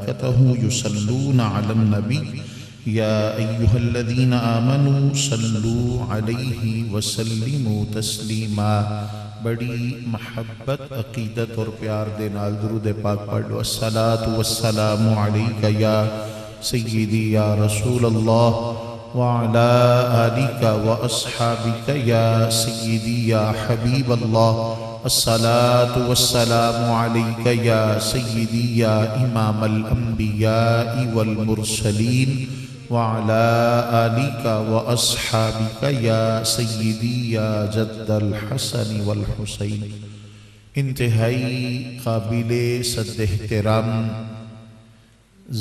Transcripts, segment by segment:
وملائكته يصلون على النبي يا أيها الذين آمنوا صلوا عليه وسلموا تسلیما۔ بڑی محبت، عقیدت اور پیار دے نال درود پاک پڑھ لو۔ الصلاۃ والسلام علیک یا سیدی یا رسول اللہ وعلی آلک واصحابک یا سیدی یا حبیب اللہ۔ الصلاۃ والسلام علیک یا سیدی یا امام الانبیاء والمرسلین وعلى آلك وأصحابك يا سيدي يا جد الحسن والحسين۔ انتہائی قابل صد احترام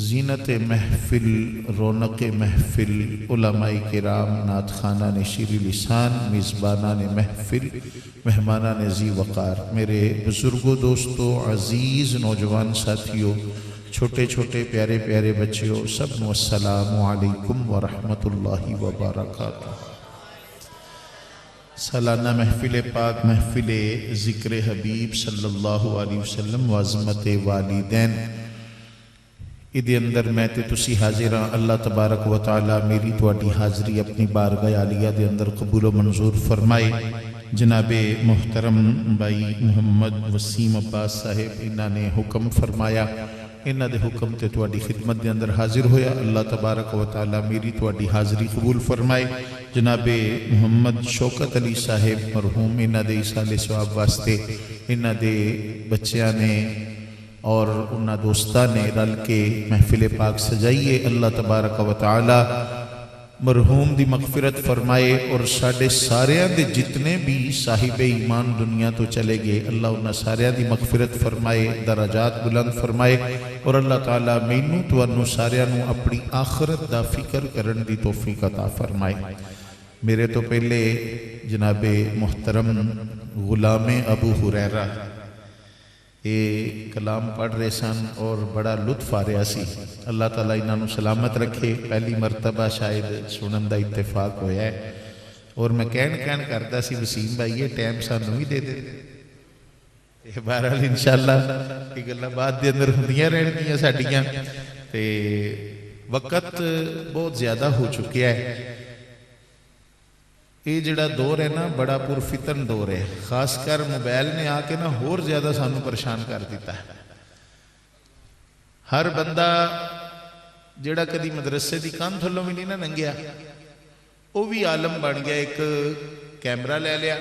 زینت محفل، رونق محفل، علماء کرام، نعت خوانان شیر لسان، میزبانان محفل، مہمانان ذی وقار، میرے بزرگوں، دوستوں، عزیز نوجوان ساتھیوں، چھوٹے چھوٹے پیارے پیارے بچیوں، سب کو السلام علیکم ورحمۃ اللہ وبرکاتہ۔ سالانہ محفل پاک، محفل ذکر حبیب صلی اللہ علیہ وسلم وعظمت والدین، ادھے اندر میں تے تسی حاضر ہاں۔ اللہ تبارک و تعالی میری تواڈی حاضری اپنی بارگاہ عالیہ دے اندر قبول و منظور فرمائے۔ جناب محترم بھائی محمد وسیم عباس صاحب انہاں نے حکم فرمایا، انہاں دے حکم تے تواڈی خدمت دے اندر حاضر ہویا۔ اللہ تبارک و تعالی میری تواڈی حاضری قبول فرمائے۔ جناب محمد شوکت علی صاحب مرحوم، انہاں دے ایصال ثواب واسطے انہاں دے بچیاں نے اور انہاں دوستاں نے رل کے محفل پاک سجائیے۔ اللہ تبارک و تعالی مرحوم دی مغفرت فرمائے، اور ساڑھے ساریاں دے جتنے بھی صاحب ایمان دنیا تو چلے گئے، اللہ انہاں ساریاں دی مغفرت فرمائے، درجات بلند فرمائے، اور اللہ تعالیٰ مینوں تو انہوں ساریاں نو اپنی آخرت دا فکر کرن دی توفیق عطا فرمائے۔ میرے تو پہلے جناب محترم غلام ابو ہریرہ کلام پڑھ رہے سن اور بڑا لطف آ رہا سی۔ اللہ تعالیٰ انہاں نو سلامت رکھے، پہلی مرتبہ شاید سنن دا اتفاق ہویا ہے، اور میں کہن کرتا سی وسیم بھائی یہ ٹائم سانوں ہی دے دے۔ بہرحال انشاءاللہ یہ گلاں بعد دے اندر ہوندیاں رہنگیاں ساڈیاں، تے وقت بہت زیادہ ہو چکیا ہے۔ یہ جڑا دور ہے نا بڑا پرفتن دور ہے، خاص کر موبائل نے آ کے نا اور زیادہ سانوں پریشان کر دیتا ہے۔ ہر بندہ جڑا کدی مدرسے دی کان تھلوں بھی نہیں نہ ننگیا، وہ بھی عالم بن گیا، ایک کیمرہ لے لیا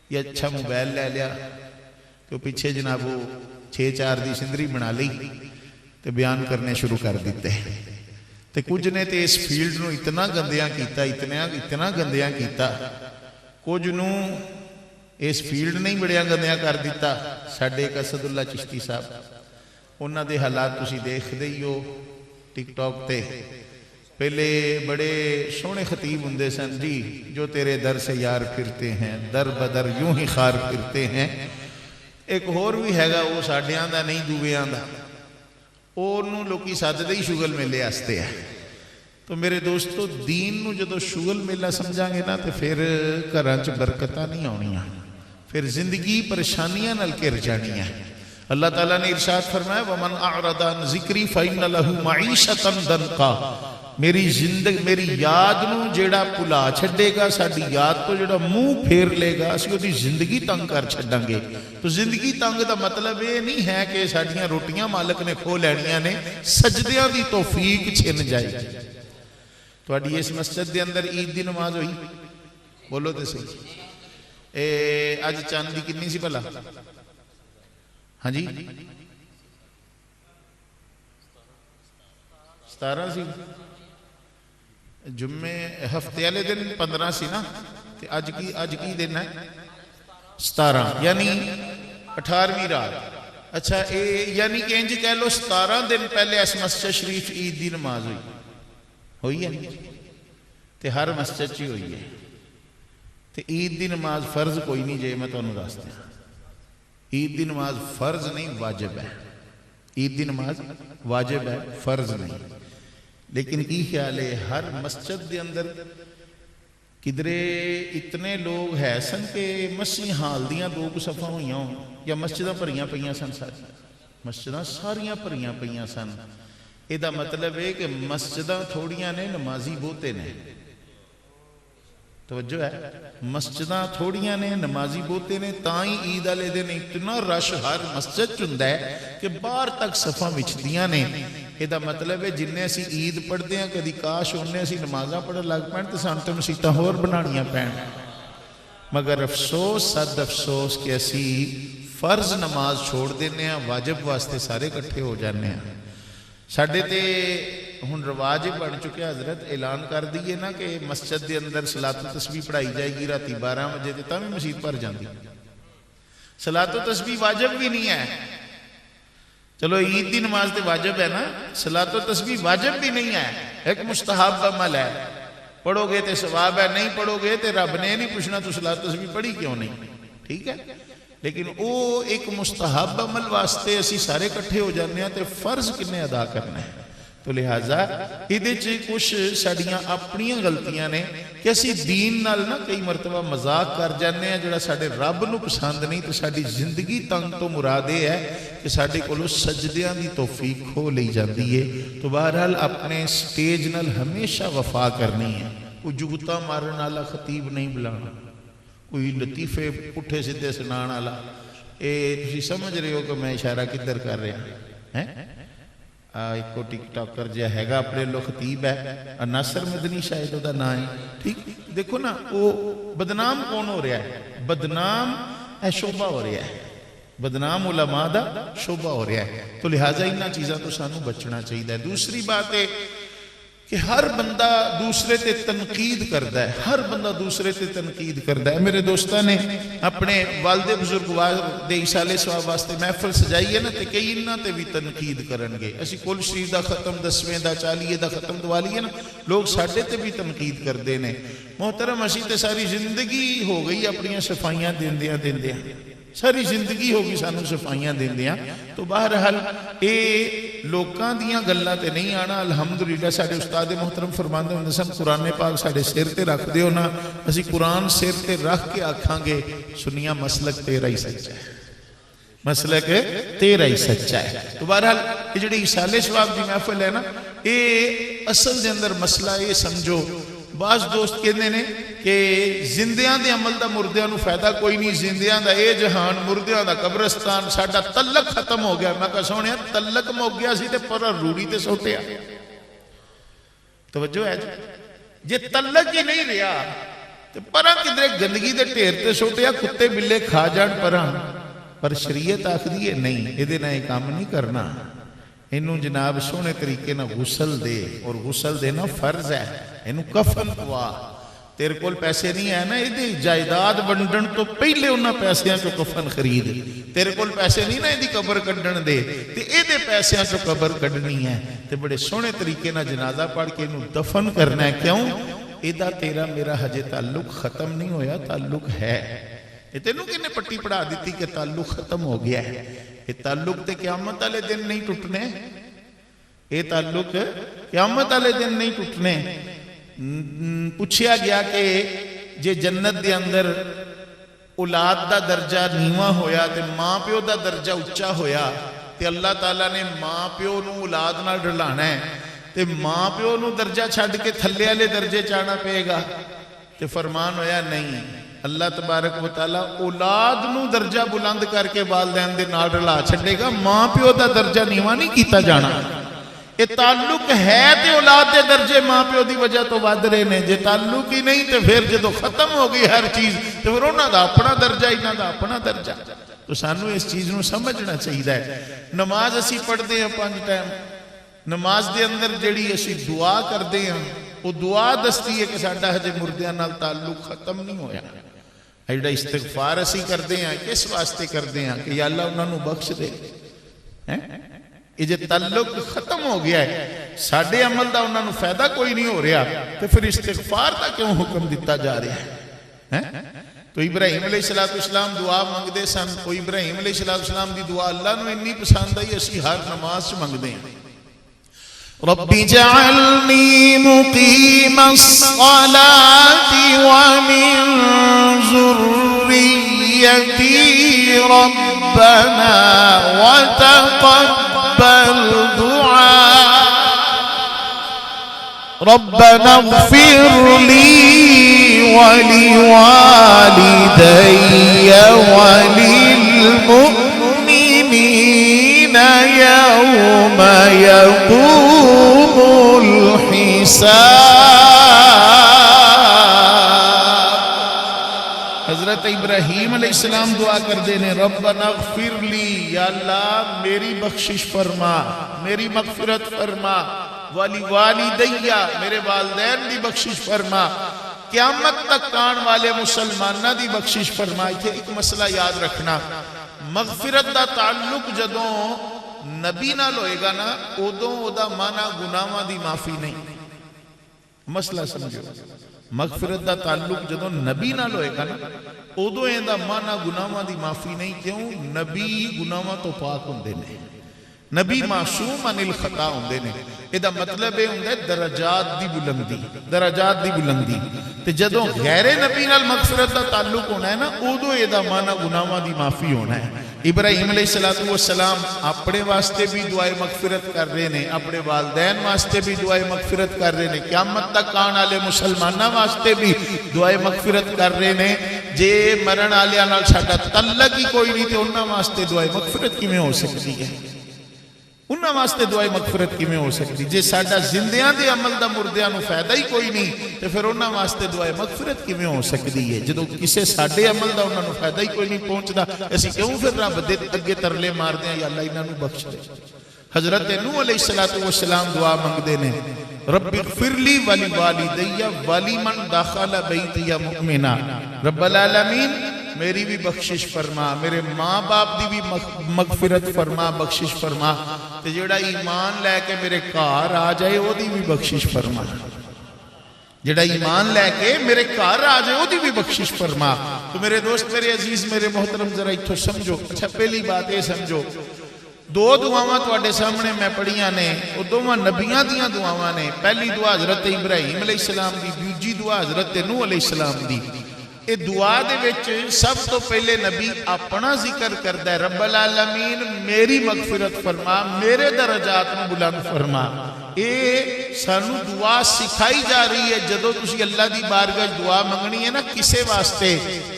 یا اچھا موبائل لے لیا، تو پیچھے جناب وہ 6-4 دی سندری بنا لی تو بیان کرنے شروع کر دیتے ہیں۔ تے کچھ نے تے اس فیلڈ نو اتنا گندیاں کیتا، اتنا گندیاں کیتا، کچھ نو اس فیلڈ نہیں بڑیاں گندیاں کر دیتا۔ ساڈے ایک اسد اللہ چشتی صاحب، انہاں دے حالات تسی دیکھ دے ہو ٹک ٹاک تے، پہلے بڑے سونے خطیب ہوندے سن، جی جو تیرے در سے یار پھرتے ہیں در بدر یوں ہی خار پھرتے ہیں۔ ایک اور بھی ہے گا وہ ساڈیاں دا نہیں دویاں دا، انہوں لوگی ساددے ہی شغل میلے آستے ہیں۔ تو میرے دوستو دین نو جدو شغل میلہ سمجھاں گے نا تو پھر گھراں چ برکتاں نہیں آنیاں، پھر زندگی پریشانیاں نال گھر جانیاں۔ اللہ تعالیٰ نے ارشاد فرمایا وَمَنْ أَعْرَضَ عَنْ ذِكْرِي فَإِنَّ لَهُ مَعِيشَةً ضَنْكًا۔ میری یاد نو جیڑا پلا چھڑے گا، ساڈی یاد تو جیڑا منہ پھیر لے گا، اسی وہ دی زندگی تنگ کر چھڑاں گے۔ تو زندگی تنگ دا مطلب یہ نہیں ہے کہ ساڈیاں روٹیاں مالک نے کھو لینیاں نے، سجدیاں دی توفیق چھن جائے گی۔ تو اڈی اس مسجد دے اندر عید دی نماز ہوئی، بولو تے صحیح، آج چاند دی کنی سی پلا؟ ہاں جی 17 سی، جمعے ہفتے والے دن 15 سی نا، اج کی دن ہے 17، یعنی 18ویں رات۔ اچھا یعنی کہ انج کہہ لو 17 دن پہلے اس مسجد شریف عید دی نماز ہوئی ہے، تے ہر مسجد چی ہوئی ہے۔ تے عید دی نماز فرض کوئی نہیں جے، میں تانوں دس دیا، عید دی نماز فرض نہیں واجب ہے، عید دی نماز واجب ہے فرض نہیں۔ لیکن کی خیال ہے ہر مسجد دے اندر کدرے اتنے لوگ ہے سن کہ مسیح حال دیاں 2 صفحہ ہوئیاں ہوں یا مسجدہ پریاں پئیاں سن ساری، ਮਸਜਿਦਾਂ ਸਾਰੀਆਂ ਭਰੀਆਂ ਪਈਆਂ ਸਨ। ਇਹਦਾ ਮਤਲਬ ਇਹ ਕਿ ਮਸਜਿਦਾਂ ਥੋੜੀਆਂ ਨੇ, ਨਮਾਜ਼ੀ ਬਹੁਤੇ ਨੇ। توجہ ہے، مسجداں تھوڑیاں نے، نمازی بہتے نے، تاں ہی عید والے دن اتنا رش ہر مسجد چ ہوندا ہے کہ باہر تک صفاں وچھدیاں نے۔ ਇਹਦਾ ਮਤਲਬ ਹੈ ਜਿੰਨੇ ਅਸੀਂ ਈਦ ਪੜ੍ਹਦੇ ਹਾਂ ਕਦੀ ਕਾਸ਼ ਉਹਨੇ ਅਸੀਂ ਨਮਾਜ਼ਾਂ ਪੜ੍ਹਨ ਲੱਗ ਪੈਣ ਤੇ ਸਾਨੂੰ ਤਾਂ ਮਸੀਤਾਂ ਹੋਰ ਬਣਾਉਣੀਆਂ ਪੈਣ। ਮਗਰ ਅਫਸੋਸ, ਸਦ ਅਫਸੋਸ ਕਿ ਅਸੀਂ ਫਰਜ਼ ਨਮਾਜ਼ ਛੋੜ ਦਿੰਦੇ ਹਾਂ, ਵਾਜਬ ਵਾਸਤੇ ਸਾਰੇ ਇਕੱਠੇ ਹੋ ਜਾਂਦੇ ਹਾਂ। ਸਾਡੇ ਤੇ ਹੁਣ ਰਿਵਾਜ ਬਣ ਚੁੱਕਿਆ, ਹਜ਼ਰਤ ਐਲਾਨ ਕਰ ਦਈਏ ਨਾ ਕਿ ਮਸਜਿਦ ਦੇ ਅੰਦਰ ਸਲਾਤੁ ਤਸਬੀਹ ਪੜ੍ਹਾਈ ਜਾਏਗੀ ਰਾਤੀ 12 ਵਜੇ ਤੇ ਤਾਂ ਵੀ ਮਸਜਿਦ ਭਰ ਜਾਂਦੀ। ਸਲਾਤੁ ਤਸਬੀਹ ਵਾਜਬ ਵੀ ਨਹੀਂ ਹੈ। چلو عید دی نماز تے واجب ہے نا، صلاۃ و تسبیح واجب بھی نہیں ہے، ایک مستحب عمل ہے۔ پڑھو گے تے ثواب ہے، نہیں پڑھو گے تے رب نے نہیں پوچھنا تو صلاۃ و تسبیح پڑھی کیوں نہیں، ٹھیک ہے۔ لیکن وہ ایک مستحب عمل واسطے اسی سارے کٹھے ہو جانے ہیں تے فرض کنے ادا کرنا ہے۔ تو لہٰذا ਇਹਦੇ 'ਚ ਕੁਛ ਸਾਡੀਆਂ ਆਪਣੀਆਂ ਗਲਤੀਆਂ ਨੇ ਕਿ ਅਸੀਂ ਦੀਨ ਨਾਲ ਨਾ ਕਈ ਮਰਤਬਾ ਮਜ਼ਾਕ ਕਰ ਜਾਂਦੇ ਹਾਂ ਜਿਹੜਾ ਸਾਡੇ ਰੱਬ ਨੂੰ ਪਸੰਦ ਨਹੀਂ। ਤੇ ਸਾਡੀ ਜ਼ਿੰਦਗੀ ਤੰਗ ਤੋਂ ਮੁਰਾਦ ਇਹ ਹੈ ਕਿ ਸਾਡੇ ਕੋਲੋਂ ਸਜਦਿਆਂ ਦੀ ਤੌਫੀਕ ਖੋ ਲਈ ਜਾਂਦੀ ਹੈ। تو بہرحال اپنے سٹیج نال ہمیشہ وفا کرنی ہے۔ کوئی جگتا مارن والا خطیب نہیں بلانا، کوئی لطیفے پٹھے سدھے سنان والا۔ یہ تسی سمجھ رہے ہو کہ میں اشارہ کدھر کر رہا ہیں؟ ایک ٹک ٹاکر جہا ہے اپنے لو خطیب ہے، ناصر مدنی شاید وہ نام ہے، ٹھیک۔ دیکھو نا وہ بدنام کون ہو رہا ہے؟ بدنام شعبہ ہو رہا ہے، بدنام علماء دا شعبہ ہو رہا ہے۔ تو لہٰذا انہاں چیزاں تو سانو بچنا چاہیے۔ دوسری بات ہے کہ ہر بندہ دوسرے تے تنقید کرتا ہے، ہر بندہ دوسرے تے تنقید کرتا ہے۔ میرے دوستاں نے اپنے والد بزرگوار دے ایصال ثواب واسطے محفل سجائی ہے نا تے کئی انہاں تے بھی تنقید کرن گے۔ اسی کل شریف دا ختم 10ویں دا 40 دا ختم دوالی ہے نا، لوگ ساڈے تے بھی تنقید کردے نے۔ محترم اسی تے ساری زندگی ہو گئی اپنی صفائیاں دیندیاں دیندیاں، ساری زندگی ہوگی سانو صفائیاں دیندیاں۔ تو بہرحال اے لوکاں دیاں گلاں تے نہیں آنا۔ الحمدللہ ساڈے استاد محترم فرماندے ہوندے سن قرآن پاک ساڈے سر تے رکھ دیو نا، اسی قرآن سر تے رکھ کے آکھاں گے سنیا مسلک تیرا ہی سچا ہے، مسلک تیرا ہی سچا ہے۔ تو بہرحال یہ جڑی ایصال ثواب دی محفل ہے نا، اے اصل دے اندر مسئلہ یہ سمجھو، بعض دوست کہندے نے کہ زندیاں دے عمل دا مردیاں نو فائدہ کوئی نہیں، زندیاں دا اے جہان مردیاں دا قبرستان، ساڈا تعلق ختم ہو گیا۔ میں کہا سونیا تعلق مک گیا سی تے پر روڑی تے سوٹیا۔ توجہ ہے جے تعلق ہی نہیں رہا تے پراں کدھر گندگی دے ڈھیر تے سوٹیا، کتے بلے کھا جان پراں۔ پر شریعت آکھدی ہے نہیں، ایدے نال کام نہیں کرنا، اینوں جناب سونے طریقے نہ غسل دے، اور غسل دینا فرض ہے۔ اینوں کفن پوا، تیرے کول پیسے نہیں ہے نا ایدی جائیداد ونڈن تو پہلے انہاں پیسیاں کو کفن خرید، تیرے کول پیسے نہیں نا ایدی قبر کڈن دے تے ایدے پیسیاں کو قبر کڈنی ہے تے بڑے سونے طریقے نہ جنازہ پڑھ کے انہوں دفن کرنا ہے۔ کیوں؟ ایدہ تیرا میرا حج تعلق ختم نہیں ہویا، تعلق ہے۔ یہ تینوں کنے پٹی پڑھا دیتی کہ تعلق ختم ہو گیا ہے؟ یہ تعلق تے قیامت والے دن نہیں ٹوٹنے، یہ تعلق قیامت والے دن نہیں ٹوٹنے۔ پوچھیا گیا کہ جے جنت دے اندر اولاد دا درجہ نیواں ہویا تے ماں پیو دا درجہ اچا ہویا تے اللہ تعالیٰ نے ماں پیو نو اولاد نال رلانا ہے تے ماں پیو نو درجہ چھڈ کے تھلے والے درجے چاہنا پئے گا تے فرمان ہویا نہیں، اللہ تبارک و تعالیٰ اولاد نو درجہ بلند کر کے والدین دے نال رلا چھڈے گا، ماں پیو دا درجہ نیواں نہیں کیتا جانا۔ یہ تعلق ہے تے اولاد دے درجے ماں پیو دی وجہ تو ود رہے نے، جے تعلق ہی نہیں تے پھر جدو ختم ہو گئی ہر چیز تو پھر انہاں دا اپنا درجہ، انہاں دا اپنا درجہ۔ تو سانو اس چیز نو سمجھنا چاہیے۔ نماز اسی پڑھتے ہیں 5 ٹائم، نماز دے اندر جڑی اسی دعا کرتے ہیں وہ دعا دستی ہے کہ ساڈا ہجے مردیاں نال تعلق ختم نہیں ہویا۔ ایڈا استغفار اسی کرتے ہیں کس واسطے کرتے ہیں کہ یا اللہ انہاں نو بخش دے۔ یہ جے تعلق ختم ہو گیا ہے، ساڈے عمل دا انہاں نو فائدہ کوئی نہیں ہو رہا، تو پھر استغفار دا کیوں حکم دیتا جا رہا ہے؟ تو ابراہیم علیہ السلام دعا منگدے سن، کوئی ابراہیم علیہ السلام دی دعا اللہ نو انی پسند آئی، اسی ہر نماز چ منگدے ہیں۔ رب جعلنی مقیم الصلاة ومن ذریتی ذريتي ربنا وتقبل دعاء ربنا اغفر لي ولوالدي وللمؤمنين يوم يقوم الحساب. حضرت ابراہیم علیہ السلام دعا کر دینے ربنا اغفر لی، یا اللہ میری بخشش فرما، میری مغفرت فرما، والی والدیہ میرے والدین دی بخشش فرما، قیامت تک کان والے مسلمانہ دی بخشش فرما. ایک مسئلہ یاد رکھنا، مغفرت دا تعلق جدوں نبی نال ہوئے گا نا ادوں او دا مانا گناہاں دی معافی نہیں. مسئلہ سمجھو، مغفرت دا تعلق جدوں نبی نال ہوئے گا نا ادوں اے دا مانا گناہاں دی معافی نہیں. کیوں؟ نبی گناہاں تو پاک ہوندے نے، نبی معصوم عن الخطا ہوندے نے. ਇਹਦਾ ਮਤਲਬ ਇਹ ਹੁੰਦਾ ਦਰਜਾਤ ਦੀ ਬੁਲੰਦੀ، ਦਰਜਾਤ ਦੀ ਬੁਲੰਦੀ. ਤੇ ਜਦੋਂ ਗੈਰੇ ਨਬੀ ਨਾਲ ਮਗਫਰਤ ਦਾ ਤਾਲੁਕ ਹੋਣਾ ਹੈ ਨਾ ਉਦੋਂ ਇਹਦਾ ਮਾਨਾ ਗੁਨਾਹਾਂ ਦੀ ਮਾਫੀ ਹੋਣਾ ਹੈ. ابراہیم علیہ السلام اپنے واسطے بھی دعائے مغفرت کر رہے ہیں، اپنے والدین واسطے بھی دعائے مغفرت کر رہے ہیں، قیامت تک آنے والے مسلمانوں واسطے بھی دعائے مغفرت کر رہے ہیں. جے مرن والےاں نال ساڈا تعلق ہی کوئی نہیں تے انہاں واسطے دعائے مغفرت کیویں ہو سکتی ہے؟ انہاں واسطے دعائے مغفرت کیویں ہو سکتی؟ جے ساڈا زندیاں دے عمل دا مردیاں نو فائدہ ہی کوئی نہیں تے پھر انہاں واسطے دعائے مغفرت کیویں ہو سکتی ہے؟ جدوں کسے ساڈے عمل دا انہاں نو فائدہ ہی کوئی نہیں پہنچدا اسی کیوں پھر رب دے اگے ترلے ماردے ہیں یا اللہ انہاں نو بخش دے. حضرت نوح علیہ السلام دعا منگدے نے رب اغفر لی ولوالدی ولمن دخل بیتی مؤمنا. رب العالمین میری بھی بخشش فرما، میرے ماں باپ دی بھی مغفرت فرما، بخشش فرما. تے جڑا ایمان لے کے میرے گھر آ جائے او دی بھی بخشش فرما، جڑا ایمان لے کے میرے گھر آ جائے او دی بھی بخشش فرما. تو میرے دوست، میرے عزیز، میرے محترم، ذرا ایتھوں سمجھو. اچھا پہلی بات یہ سمجھو، دو دعاواں تواڈے سامنے میں پڑھیاں نے، او دوواں نبیاں دیاں دعاواں نے. پہلی دعا حضرت ابراہیم علیہ السلام دی، دوجی دعا حضرت نوح علیہ السلام دی. اے دعا دے وچ سب تو پہلے نبی اپنا ذکر کردا ہے رب العالمین میری مغفرت فرما، میرے درجات نو بلند فرما. اے سانو دعا سکھائی جا رہی ہے. جدو تسی اللہ دی بارگاہ دعا منگنی ہے نا کسے واسطے،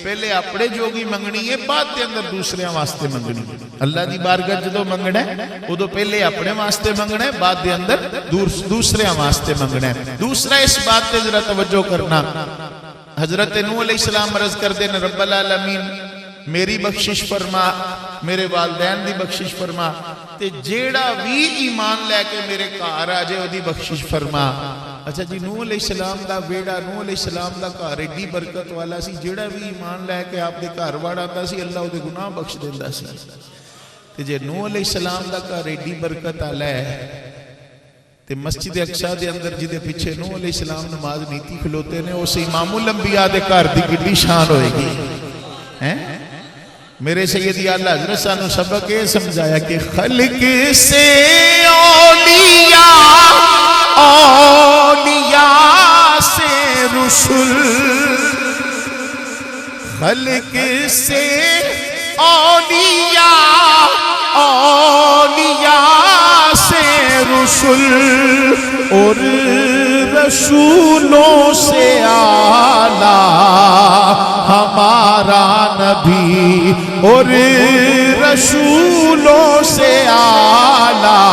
پہلے اپنے جوگی منگنی ہے، بعد دے اندر دوسرے واسطے منگنی ہے. اللہ دی بارگاہ جدو منگنا ہے ادو پہلے اپنے واسطے منگنا ہے، بعد دے اندر دوسرے واسطے منگنا ہے. دوسرا اس بات تے ذرا توجہ کرنا، حضرت نوح علیہ السلام عرض کر دینا رب العالمین میری بخشش فرما، میرے والدین دی بخشش فرما، تے جیڑا بھی ایمان لے کے میرے گھر آ جائے دی بخشش فرما. اچھا جی، نوح علیہ السلام دا بیڑا، نوح علیہ السلام دا گھر ایڈی برکت والا سی، جیڑا بھی ایمان لے کے آپ دے گھر وڑ آتا سی اللہ دے گناہ بخش دیندا سی. تے جے نوح علیہ السلام دا گھر ایڈی برکت والا ہے تے مسجد اقصی دے اندر جدے پیچھے نوح علیہ السلام نماز نیتی کھلوتے نے اس امام الانبیاء دے گھر دی کتنی شان ہوئے گی. میرے سیدی اعلیٰ حضرت سانو سبق یہ سمجھایا کہ خلق سے اولیاء، اولیاء سے رسول، خلق سے اولیاء، اولیاء سے رسول، اور رسولوں سے اعلیٰ ہمارا نبی، اور رسولوں سے اعلیٰ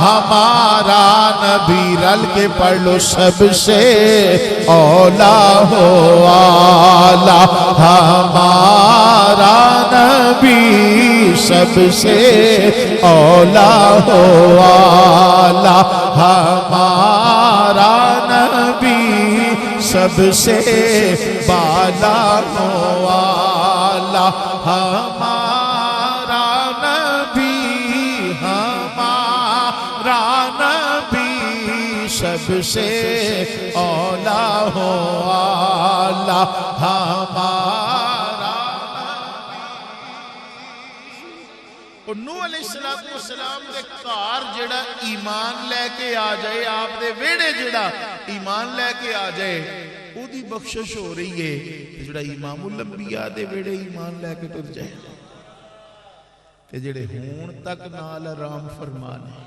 ہمارا نبی. رل کے پڑھ لو سب سے اولا ہو اعلیٰ ہمارا نبی، سب سے اولا ہو اعلیٰ ہمارا نبی، سب سے بالا ہو اعلیٰ ہمارا نبی، ہمارا نبی، سب سے اولا ہو اعلیٰ ہمارا نبی. نوح علیہ السلام دے گھر جڑا ایمان لے کے آ جائے، آپ دے ویڑے جڑا ایمان لے کے آ جائے، او دی بخشش ہو رہی ہے۔ جڑا امام الانبیاء دے ویڑے ایمان لے کے ٹر جائے تے جڑے ہون تک نال آرام فرمان ہے،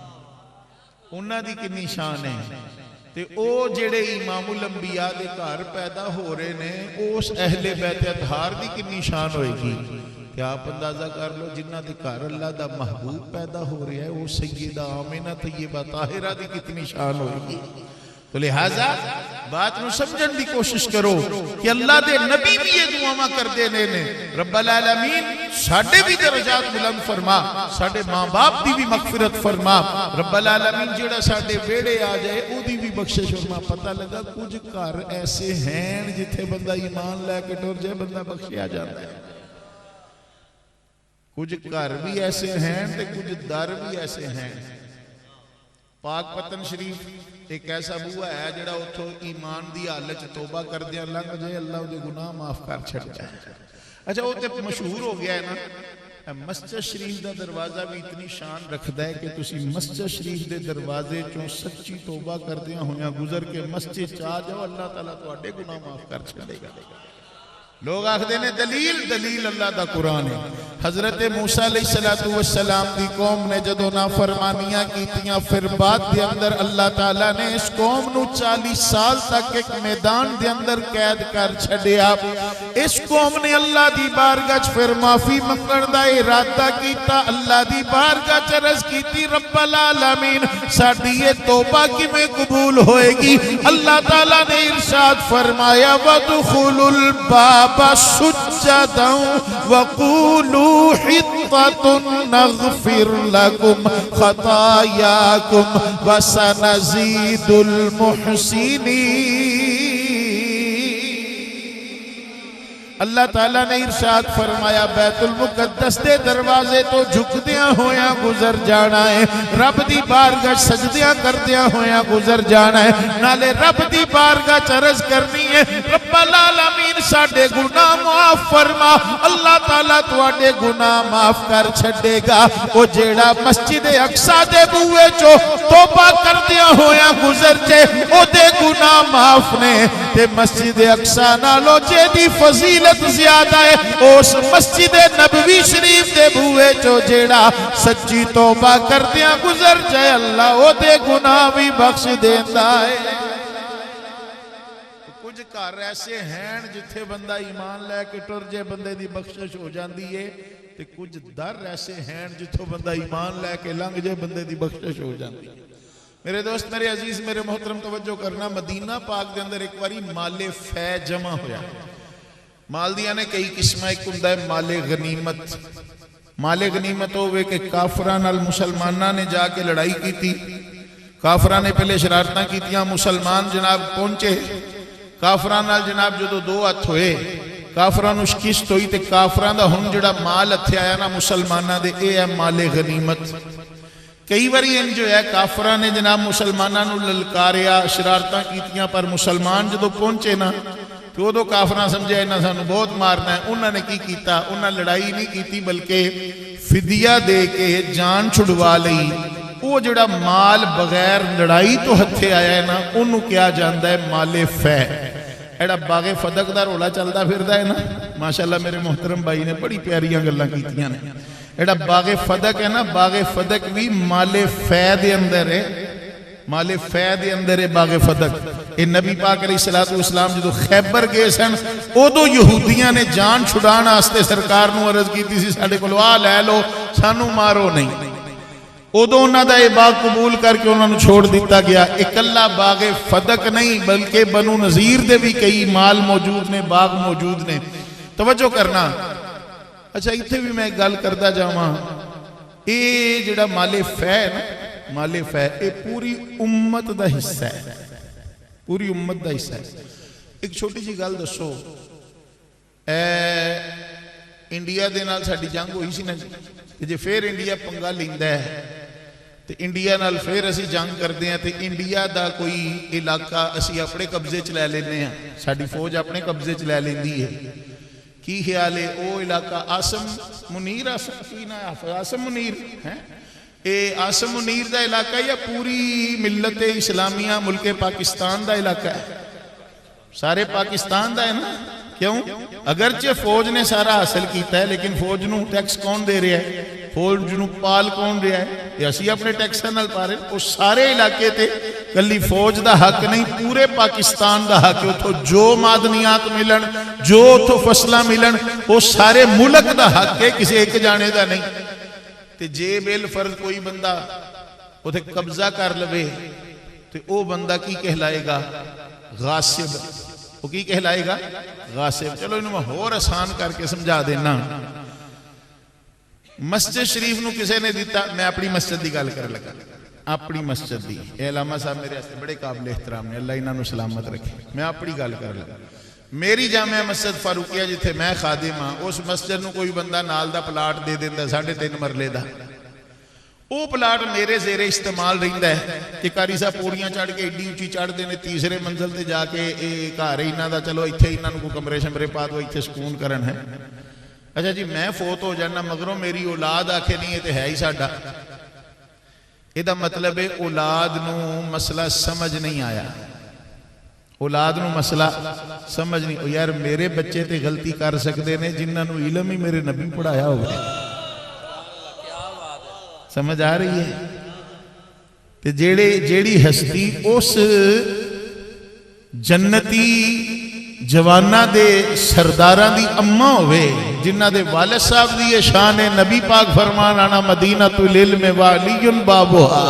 انہاں دی کنی شان ہے۔ تے او جڑے امام الانبیاء دے گھر پیدا ہو رہے نے، اس اہل بیت اطہار دی کنی شان ہوئے گی کہ آپ اندازہ کر لو جنہ دے گھر اللہ دا محبوب پیدا ہو رہا ہے، وہ سیدہ آمنہ طیبہ طاہرہ دی کتنی شان ہوئے گی۔ تو لہٰذا بات نو سمجھن دی کوشش کرو کہ اللہ دے نبی بھی یہ دعا کر دے نے رب العالمین ساڑھے بھی درجات بلند فرما، ساڑھے ماں باپ دی بھی مغفرت فرما، رب العالمین جڑا ساڑھے بیڑے آ جائے او دی بھی بخشش فرما۔ پتہ لگا کچھ گھر ایسے ہیں جتھے بندہ ایمان لے کے ٹر جائے بندہ بخشیا جاتا ہے، کچھ گھر بھی ایسے ہیں تے کچھ در بھی ایسے ہیں۔ پاک پتن شریف ایک ایسا بوا ہے جڑا اتھو ایمان دی حالت توبہ کر دیا لنگ جائے، اللہ دے گناہ معاف کر چھڑ جائے۔ اچھا وہ تے مشہور ہو گیا ہے نا، مسجد شریف دا دروازہ بھی اتنی شان رکھدا ہے کہ تسی مسجد شریف دے دروازے چوں سچی توبہ کر دیا ہویا گزر کے مسجد چاہ جاؤ، اللہ تعالیٰ تو اڈے گناہ معاف کر چھڑے گا۔ لوگ آخدے نے دلیل اللہ دا قرآن ہے۔ حضرت موسیٰ علیہ السلام دی قوم نے جدو نافرمانیاں کیتیاں، پھر بعد دے اندر اللہ تعالیٰ نے اس قوم نو 40 سال تک ایک میدان دے اندر قید کر چھڑیا۔ اس قوم نے اللہ دی بارگاہ پھر معافی منگن دا ارادہ کیتا، اللہ دی بارگاہ عرض کیتی رب العالمین ساڈی یہ توبہ کیویں قبول ہوئے گی؟ اللہ تعالیٰ نے ارشاد فرمایا وَادْخُلُوا الْبَابَ سجدا وقولوا حطة نغفر لكم خطاياكم وسنزيد المحسنين۔ اللہ تعالیٰ نے ارشاد فرمایا بیت المقدس دے دروازے تو جھکدیاں ہویاں گزر جانا ہے، رب دی بارگاہ سجدیاں کردیاں ہویاں گزر جانا ہے، نالے رب دی بارگاہ عرض کرنی ہے رب العالمین ساڈے گناہ معاف فرما، اللہ تعالیٰ تواڈے گناہ معاف کر چھڈے گا۔ او جیڑا مسجد اقصی دے بوئے چو توبہ کردیاں ہویاں گزر جے او دے گناہ معاف نے، تے مسجد اقصی نالو جے دی فضیلت زیادہ ہے اس مسجد نبوی شریف دے بوئے چو جیڑا سچی توبہ کردیاں گزر جائے اللہ او دے گناہ بھی بخش دیندہ ہے۔ کچھ گھر ایسے ہیں جتھے بندہ ایمان لے کے ٹر جائے بندے دی بخشش ہو جاندی ہے، تے کچھ در ایسے ہیں جتھوں بندہ ایمان لے کے لنگ جائے بندے دی بخشش ہو جاندی ہے۔ میرے دوست میرے عزیز میرے محترم توجہ کرنا، مدینہ پاک دے اندر ایک واری مال فے جمع ہویا۔ مال دیا نے کئی قسمہ، ایک ہوندا ہے مال غنیمت۔ مال غنیمت ہوئے کہ کافران المسلمانہ نے جا کے لڑائی کی تھی، کافران نے پہلے شرارتاں کی تیاں، مسلمان جناب پہنچے، کافران جناب جو دو ہتھ ہوئے، کافران شکست ہوئی تے کافران دا ہن جڑا مال ہتھے آیا نا مسلمانہ دے اے ہے مال غنیمت۔ کئی باری ان جو ہے کافران نے جناب مسلمانہ نو للکاریا، شرارتاں کی تیاں، پر مسلمان جدو پہنچے نا تو وہ دو کافران سمجھے انہاں سانو بہت مارنا ہے۔ انہاں نے کی کیتا؟ انہاں لڑائی نہیں کیتی بلکہ فدیہ دے کے جان چھڑوا لئی۔ وہ جڑا مال بغیر لڑائی تو ہتھے آیا ہے نا انہوں کیا جاندہ ہے مال فے۔ ایڈا باغ فدق دا رولا چلدا پھردا ہے نا، ماشاءاللہ میرے محترم بھائی نے بڑی پیاریاں گلاں کیتیاں نے۔ ایڈا باغ فدق ہے نا، باغ فدق بھی مال فے دے اندر ہے، مال فے دے اندر ہے باغ فدق۔ اے نبی پاک علیہ السلام جدو خیبر گئے سن ادو یہودیاں نے جان چھڑانا آستے سرکار نو عرض کی تھی ساڑھے کو لوا لے لو سانو مارو نہیں، ادو انہاں دا اے باغ قبول کر کے انہاں نو چھوڑ دیتا گیا۔ ایک اللہ باغ فدق نہیں بلکہ بنو نذیر دے بھی کئی مال موجود نے، باغ موجود نے۔ توجہ کرنا۔ اچھا اتھے بھی میں ایک گل کردہ جاواں، اے جڑا مال فے نا، مال فے اے پوری امت دا حصہ ہے، پوری امت دا حصہ ہے۔ ایک چھوٹی جی گل دسو، انڈیا دے نال ساڈی جنگ ہوئی سی نا جی، جے پھر انڈیا پنگا لیندا ہے تے انڈیا نال پھر اسی جنگ کردے ہیں تے انڈیا دا کوئی علاقہ اسی اپنے قبضے چ لے لینے ہیں، ساڈی فوج اپنے قبضے چ لے لیندی ہے۔ کی خیال ہے وہ علاقہ آسم منیر آسم منیر ہے اے آسم منیر دا علاقہ ہے یا پوری ملت اسلامیہ ملک پاکستان دا علاقہ ہے؟ سارے پاکستان دا ہے نا؟ کیوں؟ اگرچہ فوج نے سارا حاصل کیتا ہے لیکن فوج نو ٹیکس کون دے رہا ہے؟ فوج نو پال کون رہا ہے؟ یہ اسی اپنے ٹیکساں نال پا رہے ہیں۔ اس سارے علاقے تے کلی فوج دا حق نہیں، پورے پاکستان دا حق ہے۔ اتھوں جو معدنیات ملن، جو اتھوں فصلہ ملن، وہ سارے ملک دا حق ہے، کسی ایک جانے دا نہیں۔ تے جے بالفرض کوئی بندہ اتھے قبضہ کر لوے تو وہ بندہ کی کہلائے گا؟ غاصب۔ وہ کی کہلائے گا؟ غاصب۔ چلو انہوں میں اور آسان کر کے سمجھا دینا۔ مسجد شریف نو کسے نے دیتا؟ میں اپنی مسجد دی گل کر لگا، اپنی مسجد دی۔ اے علامہ صاحب میرے ہاستے بڑے قابل احترام نے، اللہ انہوں نے سلامت رکھے۔ میں اپنی گل کر لگا، میری جامعہ مسجد فاروقیہ جتھے میں خادم ہاں، اس مسجد نو کوئی بندہ نال دا پلاٹ دے دیندہ 3.5 مرلے دا، وہ پلاٹ میرے زیر استعمال رہندا ہے کہ کاری صاحب پوڑیاں چڑھ کے ایڈی اونچی چڑھ دینے، تیسرے منزل تے جا کے گھر انہاں دا چلو ایتھے انہاں نوں کوئی کمرے شمرے پا دو، ایتھے سکون کرن ہے۔ اچھا جی میں فوت ہو جانا مگروں میری اولاد آکھے نہیں یہ تے ہے ہی ساڈا، یہ مطلب ہے اولاد نو مسئلہ سمجھ نہیں آیا، اولاد نو مسئلہ سمجھ نہیں۔ یار میرے بچے تے غلطی کر سکتے نے جنہاں نو علم ہی میرے نبی پڑھایا ہوگا، سمجھ آ رہی ہے؟ تے جیڑی ہستی اس جنتی جوانہ دے سرداراں دی اماں ہوئے جنہ دے والد صاحب دی شان ہے، نبی پاک فرمان آنا مدینۃ العلم وعلی بابھا،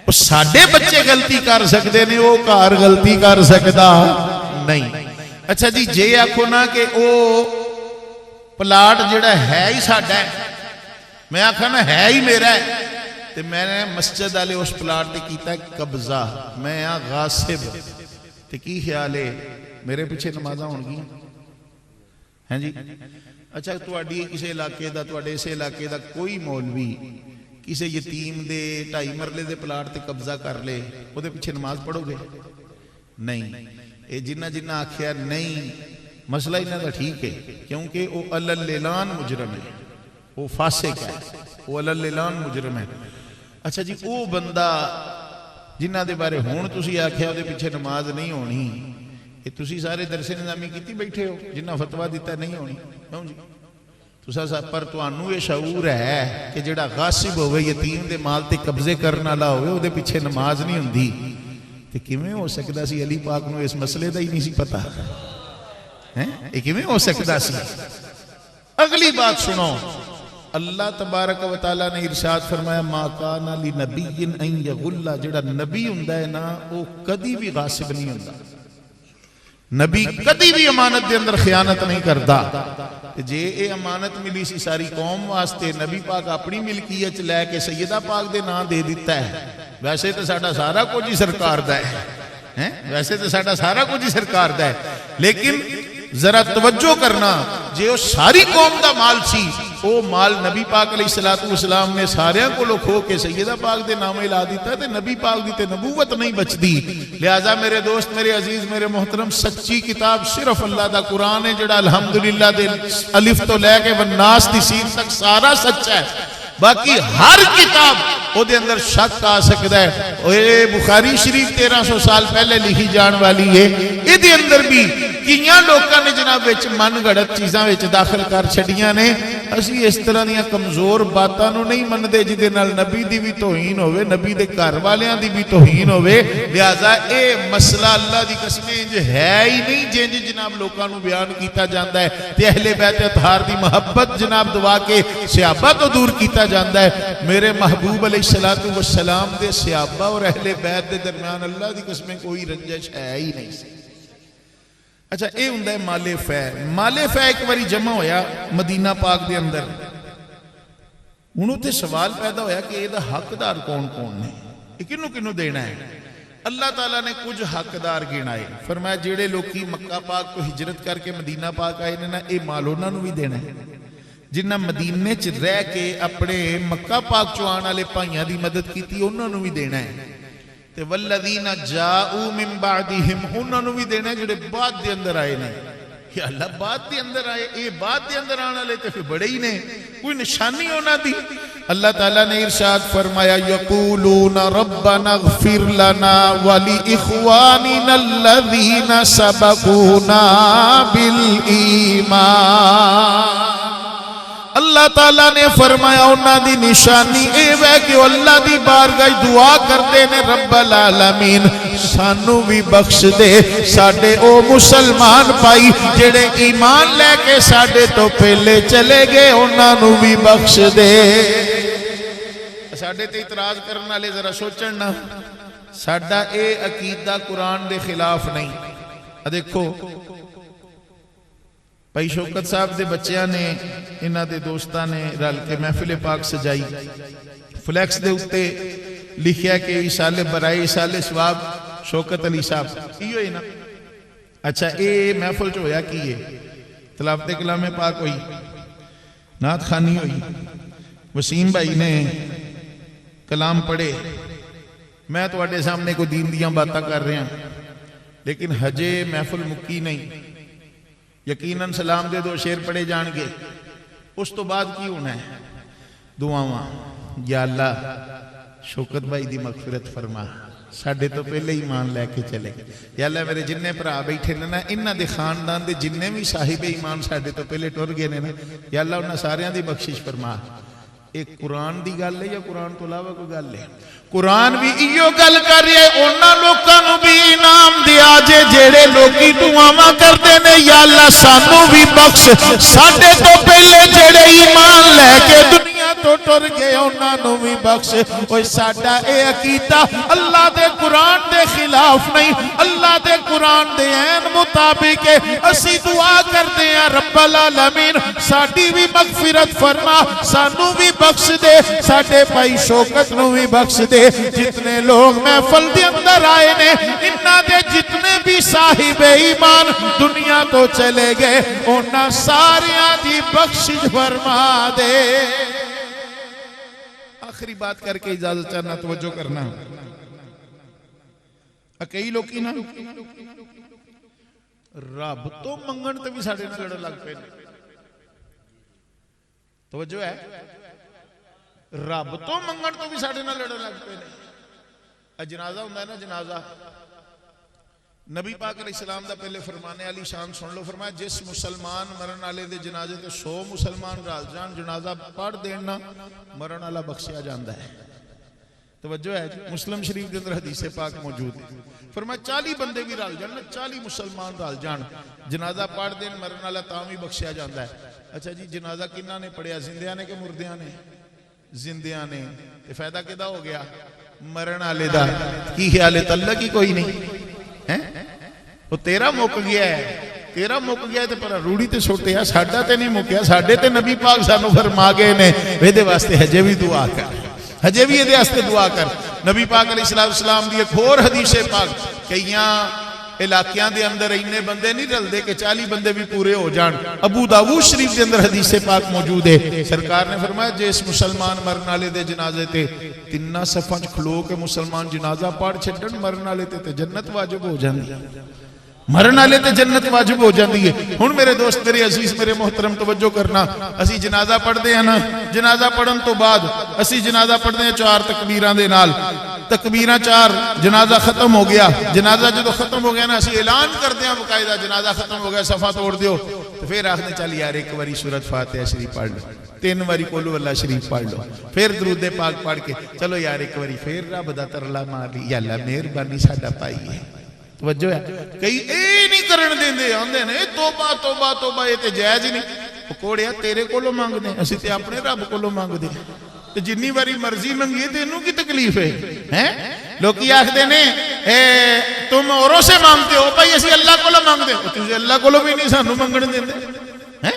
وہ ساڈے بچے غلطی کر سکتے نے، وہ گھر غلطی کر سکتا نہیں۔ اچھا جی جے آکھو نا کہ وہ پلاٹ جڑا ہے ہی ساڈا ہے، میں آکھا نا ہے ہی میرا ہے، تو میں نے مسجد والے اس پلاٹ تے کیتا قبضہ، میں آ غاصب۔ تے کی خیال ہے میرے پیچھے نمازاں ہون گی ہیں جی؟ اچھا تواڈی کسی علاقے دا، تواڈے اس علاقے دا کوئی مولوی کسی یتیم دے 2.5 مرلے دے پلاٹ تے قبضہ کر لے، وہ دے پیچھے نماز پڑھو گے؟ نہیں۔ اے جنہ جنہ آکھیا نہیں، مسئلہ انہاں دا ٹھیک ہے کیونکہ وہ علل-اعلان مجرم ہے، وہ فاسق ہے، وہ علل-اعلان مجرم ہے۔ اچھا جی وہ بندہ جنہ دے بارے ہون تسی آکھیا وہ دے پیچھے نماز نہیں ہونی، یہ تسی سارے درس نظامی کیتی بیٹھے ہو جنہ فتویٰ دیتا نہیں ہونی، کیوں جی؟ پر توانوں یہ شعور ہے کہ جڑا غاصب ہوئے یتیم دے مال تے قبضے کرنا لا ہوئے وہ دے پیچھے نماز نہیں ہوندی، تے کیویں ہو سکدا سی علی پاک نو اس مسئلے دا ہی نہیں سی پتہ؟ یہ کیویں ہو سکدا سی؟ اگلی بات سنو، اللہ تبارک و تعالیٰ نے ارشاد فرمایا ما کان لنبی ان یغل، جڑا نبی ہوندا ہے نا وہ کدی بھی غاصب نہیں ہوندا، نبی کدی بھی امانت دے اندر خیانت نہیں کردا۔ جے اے امانت ملی سی ساری قوم واسطے، نبی پاک اپنی ملکیت لے کے سیدہ پاک دے نام دے دیتا ہے، ویسے تو ساڈا سارا کچھ ہی سرکار دا ہے، ویسے تو ساڈا سارا کچھ ہی سرکار دا ہے، لیکن ذرا توجہ کرنا، جے وہ ساری قوم دا مال سی، وہ مال نبی پاک علیہ السلام نے ساریاں کو لو کھو کے سیدہ پاک دے نام لا دیتا ہے، نبی پاک دی تے نبوت نہیں بچ دی۔ لہذا میرے دوست، میرے عزیز، میرے محترم، سچی کتاب صرف اللہ دا قرآن ہے جڑا الحمدللہ دے الف تو لے کے والناس دی سین تک سارا سچ ہے، باقی ہر کتاب وہ دے اندر شک آ سکتا ہے۔ اے بخاری شریف 1300 سال پہلے لکھی جان والی ہے، یہ دے اندر بھی کیاں لوکاں نے جناب وچ من گھڑت چیزاں وچ داخل کر چھڑیاں نے۔ اسی اس طرح دیاں کمزور باتاں نو نہیں مندے جدے نال نبی دی بھی توہین ہوئے، نبی دے گھر والیاں دی بھی توہین ہوئے۔ لہذا اے مسئلہ اللہ دی قسمیں انج ہے ہی نہیں جنج جناب لوکاں نو بیان کیتا جاندا ہے، تے اہل بیت اطہار دی محبت جناب دعا کے صحابہ تو دور کیتا جاندا ہے۔ میرے محبوب علیہ السلام دے صحابہ اور اہل بیت دے درمیان اللہ دی قسمیں کوئی رنجش ہے ہی نہیں سی۔ اچھا اے ہوندا ہے مال فے۔ مال فے ایک باری جمع ہویا مدینہ پاک دے اندر، انہوں تے سوال پیدا ہویا کہ یہ دا حقدار کون کون نے، یہ کنوں کنوں دینا ہے؟ اللہ تعالیٰ نے کچھ حقدار گنائے، فرمایا جڑے لوکی مکہ پاک کو ہجرت کر کے مدینہ پاک آئے نا، اے مال انہاں نو بھی دینا ہے۔ جنہ مدینے چ رہ کے اپنے مکہ پاک چوان والے بھائیاں دی مدد کیتی انہاں نو بھی دینا ہے۔ تے والذین جاؤ من بعدہم انہاں نو بھی دینا ہے جڑے بعد دے اندر آئے نے۔ یا اللہ بات دے اندر آئے، اے بات دے اندر آنا لے تے پھر بڑے ہی نے، کوئی نشانی ہونا دی۔ اللہ تعالیٰ نے ارشاد فرمایا یقولون ربنا اغفر لنا ولإخواننا الذین سبقونا بالایمان۔ اللہ تعالیٰ نے فرمایا انہاں دی نشانی اے وے کہ اللہ دی بارگاہ دعا کرتے نے رب العالمین سانو بھی بخش دے، ساڑھے او مسلمان پائی جڑے ایمان لے کے ساڑھے تو پہلے چلے گئے انہاں نو بھی بخش دے۔ ساڑھے تے اعتراض کرنا لے ذرا سوچنا، ساڑھا اے عقیدہ قرآن دے خلاف نہیں۔ دیکھو بھائی شوکت صاحب دے بچیاں نے انہاں دے دوستاں نے رل کے محفل پاک سجائی، فلیکس دے اتے لکھیا کہ ایصال برائے ایصال ثواب شوکت علی صاحب، یہ ہوئی نا؟ اچھا اے محفل جو ہویا کی ہے تلاوت کلام پاک ہوئی، نعت خوانی ہوئی، وسیم بھائی نے کلام پڑھے، میں تو اڈے سامنے کو دین دیاں باتاں کر رہے ہیں، لیکن ہجے محفل مکی نہیں، یقیناً سلام دے دو شیر پڑھے جان گے، اس تو بعد کی ہونا ہے دعاواں، یا اللہ شوکت بھائی دی مغفرت فرما، ساڑھے تو پہلے ایمان لے کے چلے، یا اللہ میرے جننے پر آ بیٹھے نا انہاں دے خاندان دے جننے بھی صاحب ایمان ساڑھے تو پہلے ٹر گئے نا، یا اللہ انہاں ساریاں دی بخشش فرما۔ ایک قرآن دی گل ہے یا قرآن تو علاوہ کوئی گل ہے؟ قرآن بھی ایو گل کر رہے انہاں لوکاں نو بھی انعام دیا جے جیڑے لوکی دعاواں کردے نے، یا اللہ سانو بھی بخش، ساڈے تو پہلے جیڑے ایمان لے کے دنیا تو ٹر گئے انہاں نو بھی بخش۔ اوہ ساڈا اے عقیدہ اللہ دے قرآن دے خلاف نہیں، اللہ دے قرآن دے عین مطابق ہے۔ اسی دعا کردے ہیں رب العالمین ساڈی بھی مغفرت فرما، سانو بھی بخش دے، ساڈے بھائی شوکت نو بھی بخش دے۔ جتنے لوگ محفل دے اندر آئے نے انہاں دے جتنے بھی صاحب ایمان دنیا تو چلے گئے انہاں ساریاں دی بخشش فرما دے۔ آخری بات کر کے اجازت چاہنا توجہ کرنا، کئی لوگ کی نا رب تو منگن تے بھی ساڑھے نہ لڑ لگ پہ، توجہ ہے، رب تو منگن تو بھی ساڑھے نہ لڑ لگ پہ۔ جنازہ ہوں نا جنازہ، نبی پاک علیہ السلام دا پہلے فرمانے علی شان سن لو، فرمایا جس مسلمان مرن آلے دے جنازے تے 100 مسلمان رال جان جنازہ پڑھ دینا مرن آلہ بخشیا جاندہ ہے۔ توجہ ہے، مسلم شریف کے اندر حدیث پاک موجود ہے، فرمایا 40 بندے بھی رال جان، 40 مسلمان رال جان جنازہ پڑھ دین مرن آلہ تامی بخشیا جاندہ ہے۔ اچھا جی جنازہ کنہ نے پڑھیا، زندیاں نے کہ مردیاں نے؟ زندیاں نے۔ فائدہ کدہ ہو گیا؟ مرن آلے دا کی خیالت اللہ کی کوئی نہیں، وہ تیرا موک گیا ہے، تیرا موک گیا ہے تے پر روڑی تے چھوٹے ہیں، ساڑھا تے نہیں موکیا، ساڑھے تے نبی پاک سانو فرما گئے نے ویدے واسطے حجے بھی دعا کر، حجے بھی یہ واسطے دعا کر۔ نبی پاک علیہ السلام دی ایک اور حدیث پاک، کئیاں علاقیاں دے اندر اینے بندے نہیں رل دے کہ 40 بندے بھی پورے ہو جان۔ ابو داؤد شریف دے اندر حدیث پاک موجود ہے، سرکار نے فرمایا جس مسلمان مرن والے دے جنازے تے تینہ صفحہ کھلو کے مسلمان جنازہ پاڑ چھڈن مرن والے تے جنت واجب ہو جاندی، مرن والے تے جنت واجب ہو جاندی ہے۔ ہن میرے دوست میرے عزیز میرے محترم توجہ کرنا، اسی جنازہ پڑھ دے ہیں نا، جنازہ پڑھن تو بعد اسی جنازہ پڑھ دے ہیں 4 تکبیران دے نال، تکبیرہ 4 جنازہ ختم ہو گیا، جنازہ جو ختم ہو گیا نا اسی اعلان کر دیا باقاعدہ جنازہ ختم ہو گیا صفحہ توڑ دیو، تو پھر آخنے چل یار ایک واری سورت فاتحہ شریف پڑھ لو، 3 واری قولو اللہ شریف پڑھ لو، پھر درود پاک پڑھ کے چلو یار ایک واری پھر رب دا ترلا مار لی، یا اللہ مہربانی ساڈا پائی ہے۔ توجہ ہے، کئی اے نہیں کرن دیندے آندے نے توبہ توبہ توبہ یہ تے جائز ہی نہیں، پکوڑیا تیرے کولو مانگ دیں، اسی تے اپنے رب کولو مانگ دیں، تو جنی باری مرضی منگیے تے انہوں کی تکلیف ہے۔ لوگ یہ آخدے نے تم اوروں سے مانگتے ہو، بھائی اسی اللہ کولو مانگ دیں، تجھے اللہ کولو بھی نہیں سانو منگن دیندے،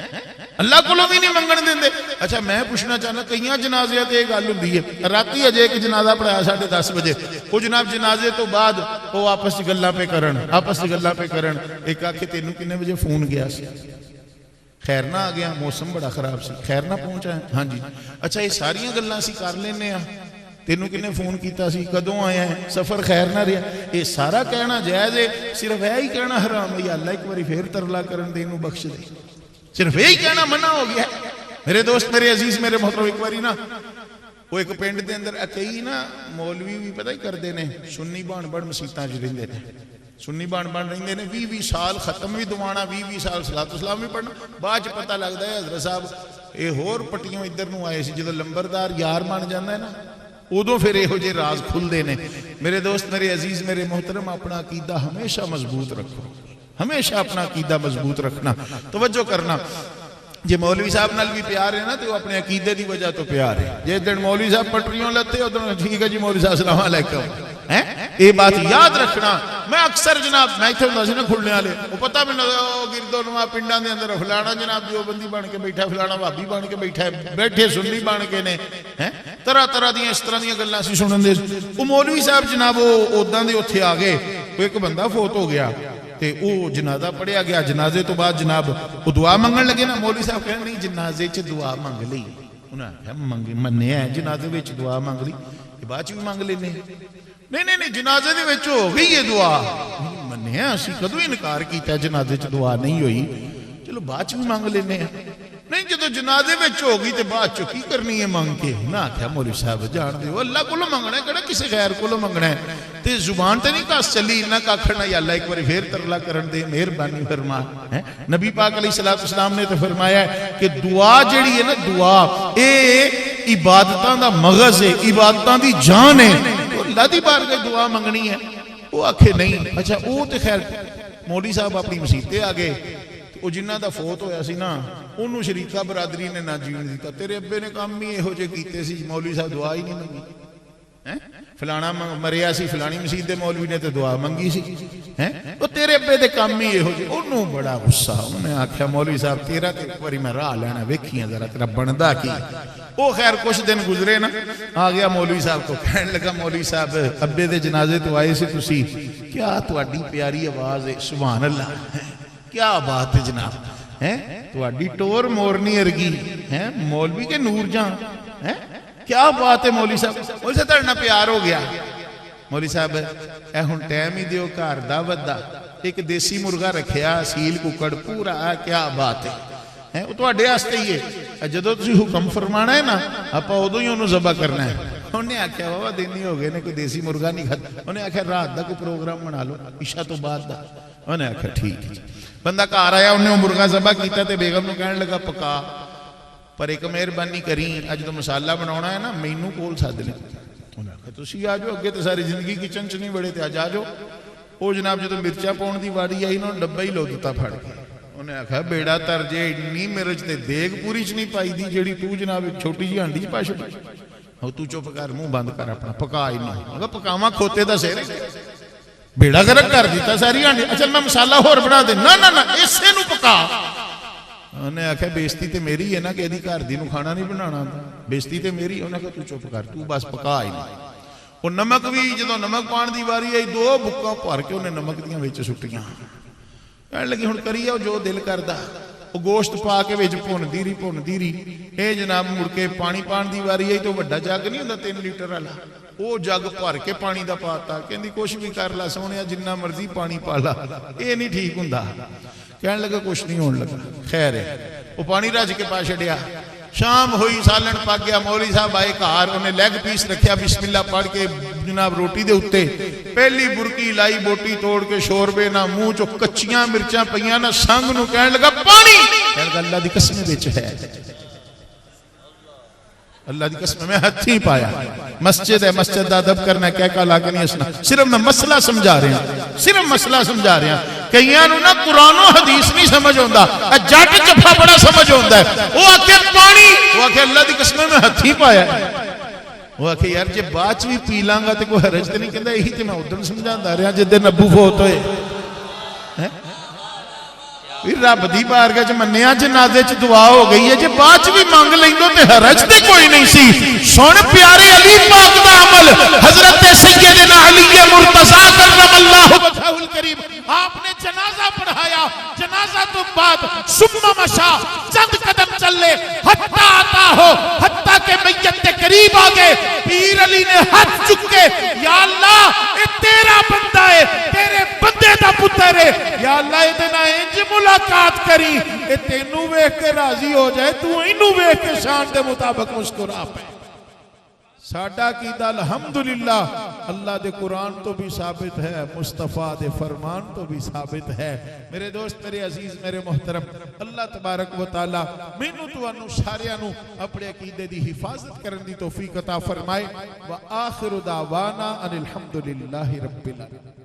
اللہ کولو بھی نہیں منگن دیندے۔ اچھا میں پوچھنا چاہنا کئیاں جنازے تے ایک گل ہوندی ہے، راتی اجے ایک جنازہ پڑھایا 10:30 بجے، وہ جناب جنازے تو بعد وہ آپس گلاں پہ کرن، آپس گلاں پہ کرن، ایک آکھے تینوں کنے بجے فون گیا سی، خیر نہ آ گیا، موسم بڑا خراب سی، خیر نہ پہنچا ہے، ہاں جی، اچھا یہ ساریاں گلاں سی کر لینے ہیں، تینوں کنے فون کیتا سی کدوں آیا ہے سفر خیر نہ رہا یہ سارا کہنا جائز ہے صرف یہی کہنا حرام ہے یا اللہ ایک باری پھر ترلا کرن دے نو بخش دے صرف یہی کہنا منع ہو گیا ہے میرے دوست میرے عزیز میرے محترم ایک باری نا وہ ایک پنڈ دے اندر کئی نا مولوی بھی پتہ ہی کر دے نے سنی بان بڑ مسیتاں چ رہندے نے سنی بان رہندے نے 20 سال ختم بھی دوانا 20 سال صلاۃ والسلام بھی پڑھنا بعد پتہ لگدا ہے حضرت صاحب یہ ہور پٹیوں ادھر نو آئے سی جدوں لمبردار یار بن جاندا ہے نا ادو پھر یہو جے راز کھلتے ہیں میرے دوست میرے عزیز میرے محترم اپنا عقیدہ ہمیشہ مضبوط رکھو ہمیشہ اپنا عقیدہ مضبوط رکھنا توجہ کرنا جی مولوی صاحب نال بھی پیار ہے نا تو اپنے عقیدے دی وجہ تو پیار ہے جس دن مولوی صاحب پٹریوں لتے ادھر ٹھیک ہے جی مولوی صاحب السلام علیکم یہ بات یاد رکھنا میں اکثر جناب میں اتنے ہوتا سی نا کھلنے والے وہ پتہ بھی گردو نواں پنڈاں دے اندر فلانا جناب جو بندی بن کے بیٹھا فلانا بھابی بن کے بیٹھا ہے بیٹھے سنی بن کے نے طرح طرح دیا اس طرح دیا گلاں سی سنن دے وہ مولوی صاحب جناب وہ اوداں دے اوتھے آ گئے ایک بندہ فوت ہو گیا تے او جنازہ پڑھیا گیا جنازے تو بعد جناب وہ دعا منگن لگے نا مولوی صاحب کہنے نہیں جنازے چ دعا منگ لی انہاں کہا منیا ہے جنازے وچ دعا منگ لی یہ بعد چ بھی منگ لینے نہیں جنازے دے وچ ہو گئی یہ دعا منیا اسی کدوں انکار کیتا جنازے چ دعا نہیں ہوئی چلو بعد چ بھی منگ لینے نہیں جدو جنازے میں ہو گئی تو بعد چکی کرنی ہے مانگ کے نہ آخیا مولوی صاحب جان دیو اللہ کو منگنا ہے کہڑا کسی غیر کو منگنا ہے تے زبان تے نہیں کس چلی نہ کاکھڑنا یا اللہ ایک بار پھر ترلا کرن دے مہربانی فرما نبی پاک علیہ السلام نے تو فرمایا ہے کہ دعا جڑی ہے نا دعا اے عبادتاں دا مغز ہے عبادتاں دی جان ہے اللہ دی بارگاہ دعا منگنی ہے وہ آکھے نہیں اچھا وہ تے خیر مولوی صاحب اپنی مسیتے آگے وہ جنہ دا فوت ہویا سی نا انہوں شریکہ برادری نے نہ جیون دیتا تیرے ابے نے کام بھی ایہو جے کیتے سی مولوی صاحب دعا ہی نہیں منگی فلانا مریا سی فلانی مسجد دے مولوی نے تے دعا منگی سی وہ تیرے ابے دے کام بھی ایہو جے انہوں بڑا غصہ انہوں نے آکھیا مولوی صاحب تیرا تے پوری میں راہ لینا ویکھیاں ذرا تیرا بندہ کی وہ خیر کچھ دن گزرے نا آ گیا مولوی صاحب کو کہنے لگا مولوی صاحب ابے دے جنازے تو آئے سے تسی کیا تواڈی پیاری آواز ہے سبحان اللہ کیا بات ہے جناب تو اڈی ٹور مورنی ارگی مولوی کے نور جان کیا بات ہے مولوی صاحب تڑنا پیار ہو گیا مولوی صاحب اے ہن ٹائم ہی دیو گھر دا ودا ایک دیسی مرغا رکھیا سیل ککڑ پورا کیا بات ہے وہ تواڈے واسطے ہی ہے جدوں تسی حکم فرمانا ہے نا آپا ادوں ہی انہوں ذبح کرنا ہے انہیں آکھیا بابا دن ہی ہو گئے نے کوئی دیسی مرغا نہیں کھاتا انہیں آکھیا رات دا کوئی پروگرام بنا لو عشاء تو بعد دا انہیں آکھیا ٹھیک ہے بندہ گھر آیا انہیں مرغا ذبح کیتا تے بیگم نے کہنے لگا پکا پر ایک مہربانی کریں اج تو مسالہ بناونا ہے نا مینوں کول سد لیں انہیں آکھیا تسی آ جاؤ اگے تو ساری زندگی کچن چ نہیں بڑے تے اج آ جاؤ وہ جناب جدوں مرچا پاؤن دی واری آئی انہوں ڈبا ہی لو دتا پھڑ کے انہیں آکھیا بیڑا تر جے اتنی مرچ تے دیگ پوری چ نہیں پائی دی جیڑی تو جناب ایک چھوٹی جی ہانڈی چ پا چھوڑی تو چپ کر منہ بند کر اپنا پکا ہی نہیں اگر پکاواں کھوتے دا سیر بیڑا گرک کر دیتا ساری ہانڈی اچھا میں مسالہ ہور بنا دے نہ اسے نو پکا انہیں آکھیا بےزتی تے میری ہے نا کہ ایدی گھر دی نو کھانا نہیں بنانا بےزتی تے میری انہیں کہا تو چپ کر تو بس پکا ہی نہیں وہ نمک بھی جدوں نمک پان دی واری آئی دو بکاں بھر کے انہیں نمک دیاں وچ سٹیاں کہنے لگی ہن کری آؤ جو دل کردا وہ گوشت پا کے وچ پون دی ری اے جناب مڑ کے پانی پان دی واری آئی تو وڈا جگ نہیں ہوندا 3 لیٹر والا وہ جگ بھر کے پانی دا پاتا کہندی کچھ بھی کر لا سونیا جنہ مرضی پانی پا لا اے نہیں ٹھیک ہوندا کہنے لگا کچھ نہیں ہون لگا خیر ہے وہ پانی رج کے پا چھڈیا شام ہوئی سالن پک گیا مولوی صاحب آئے گھر انہیں لیگ پیس رکھیا بسم اللہ پڑھ کے جناب روٹی دے اتے پہلی برکی لائی بوٹی توڑ کے شوربے نہ منہ چو کچیاں مرچاں پیاں نہ سنگ نو کہنے لگا پانی کہنے لگا اللہ دی قسم وچ ہے اللہ دی قسم میں ہاتھ ہی پایا مسجد ہے مسجد دا ادب کرنا ہے کہہ کا لا کے نہیں ہسنا صرف میں مسئلہ سمجھا رہے ہیں کئیاں نو نہ قرآن و حدیث نہیں سمجھ ہوندا جٹ چپا بڑا سمجھ ہوندا ہے وہ آکھے پانی وہ آکھے اللہ دی قسم میں ہاتھ ہی پایا وہ آکھے یار جے باچ بھی پی لاں گا تے کوئی حرج تے نہیں کہندا یہی تے میں ادھر سمجھاندا رہا جدن ابو فوت ہوئے رب دی بارگاہ چ منیا جنازے چ دعا ہو گئی ہے جے بعد بھی مانگ لیندو تے حرج تے کوئی نہیں سی سن پیارے علی پاک دا عمل حضرت سیدنا علی مرتضی کرم اللہ وجہہ الکریم آپ نے جنازہ پڑھایا جنازہ تو بعد ثم مشا چند قدم چلے حتی آتا ہو حتی کہ میت کے قریب آگے پیر علی نے یا اللہ اے تیرا بندہ ہے، تیرے بندے دا پتر ہے، یا اللہ ادنا انج ملاقات کری اے تینوں ویکھ کے راضی ہو جائے، تو اینوں ویکھ کے شان دے مطابق مسکرا پے۔ ساڈا عقیدہ الحمدللہ اللہ دے قرآن تو بھی ثابت ہے، مصطفیٰ دے فرمان تو بھی ثابت ہے۔ میرے دوست، میرے عزیز، میرے محترم، اللہ تبارک و تعالی مینوں تانوں ساریاں نوں اپنے عقیدے دی حفاظت کرن دی توفیق عطا فرمائے۔ وآخر دعوانا ان الحمدللہ رب العالمین۔